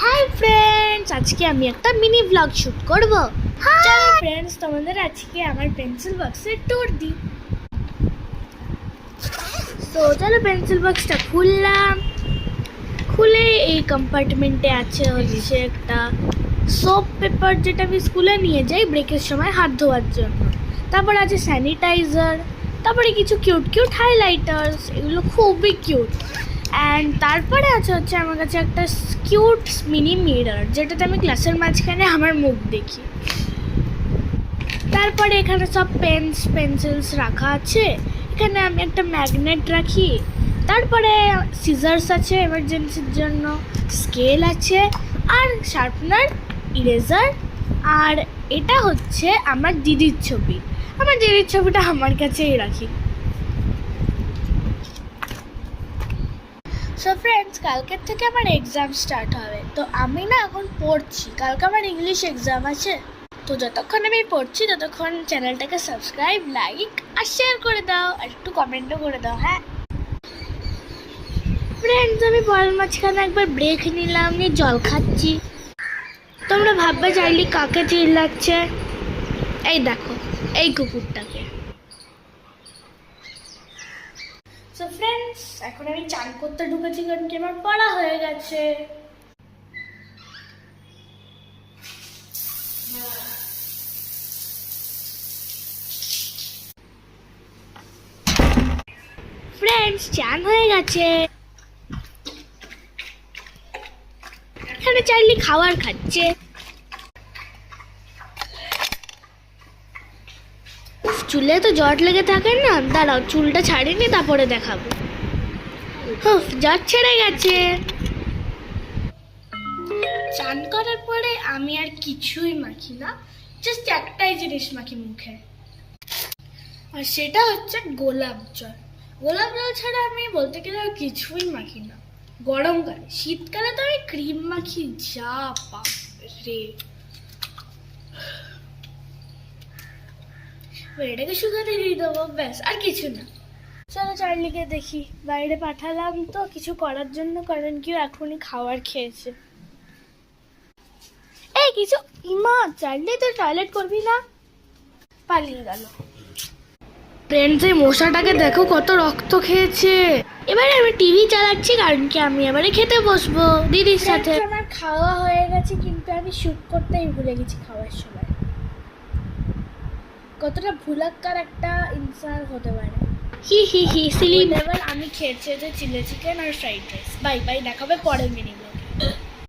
Hi friends, আজকে আমি একটা মিনি ব্লগ শুট করব। চলো ফ্রেন্ডস, তোমাদের আজকে আমার পেন্সিল বক্সের ট্যুর দিই। তো চলো পেন্সিল বক্সটা খুললাম। খুলে এই কম্পার্টমেন্টে আছে হচ্ছে একটা সোপ পেপার, যেটা আমি স্কুলে নিয়ে যাই ব্রেকের সময় হাত ধোয়ার জন্য। তারপর আছে স্যানিটাইজার, তারপরে কিছু কিউট কিউট হাইলাইটার্স, এগুলো খুবই কিউট। অ্যান্ড তারপরে হচ্ছে আমার কাছে একটা কিউট মিনি মিরর, যেটাতে আমি ক্লাসের মাঝখানে আমার মুখ দেখি। তারপরে এখানে সব পেন্সিলস রাখা আছে। এখানে আমি একটা ম্যাগনেট রাখি। তারপরে সিজার্স আছে এমার্জেন্সির জন্য, স্কেল আছে, আর শার্পনার, ইরেজার। আর এটা হচ্ছে আমার দিদির ছবি। আমার দিদির ছবিটা আমার কাছেই রাখি। সো ফ্রেন্ডস, কালকের থেকে আমার এক্সাম স্টার্ট হবে। তো আমি না এখন পড়ছি, কালকে আমার ইংলিশ এক্সাম আছে। তো যতক্ষণ আমি পড়ছি ততক্ষণ চ্যানেলটাকে সাবস্ক্রাইব, লাইক আর শেয়ার করে দাও, আর একটু কমেন্টও করে দাও। হ্যাঁ ফ্রেন্ডস, আমি পড়ার মাঝখানে একবার ব্রেক নিলাম, নিয়ে জল খাচ্ছি। তোমরা ভাববে চাইলি কাকে চিল্লাচ্ছে। এই দেখো, এই কুকুরটাকে। সো ফ্রেন্ডস, এখন আমি চান করতে ঢুকেছি, কারণ কি আমার পড়া হয়ে গেছে। ফ্রেন্ডস, চান হয়ে গেছে। এখানে চাইলি খাবার খাচ্ছে। চুলে তো জট লেগে থাকে না, দাঁড়াও চুলটা ছাড়িনি তারপরে দেখাবো। জট ছেড়ে গেছে। চান করার পরে আমি আর কিছুই মাখি না, জাস্ট একটাই জিনিস মাখি মুখে, আর সেটা হচ্ছে গোলাপ জল। গোলাপ জল ছাড়া আমি বলতে গেলে আর কিছুই মাখি না। গরমকালে, শীতকালে তো আমি ক্রিম মাখি, যা বাপরে। এটাকে শুকাতে দিয়ে দেবো, ব্যাস, আর কিছু না। চলো চার্লিকে দেখি, বাইরে পাঠালাম তো কিছু করার জন্য, কারণ কি এখনই খাবার খেয়েছে। এই কিছু, ইমা চার্লি তো টয়লেট করবি না, পালিয়ে গেল। ফ্রেন্ডস, এই মশাটাকে দেখো কত রক্ত খেয়েছে। এবারে আমি টিভি চালাচ্ছি, কারণ কি আমি এবারে খেতে বসবো দিদির সাথে। আমার খাওয়া হয়ে গেছে, কিন্তু আমি শুট করতেই ভুলে গেছি খাওয়ার সময়। কতটা ভুলাক্কার একটা ইনসান হতে পারে। হি হি হি সিলি লেভেল। আমি খেয়েছি যে চিলি চিকেন আর ফ্রাইড রাইস। বাই বাই, দেখাবে পরের মিনি ব্লগে।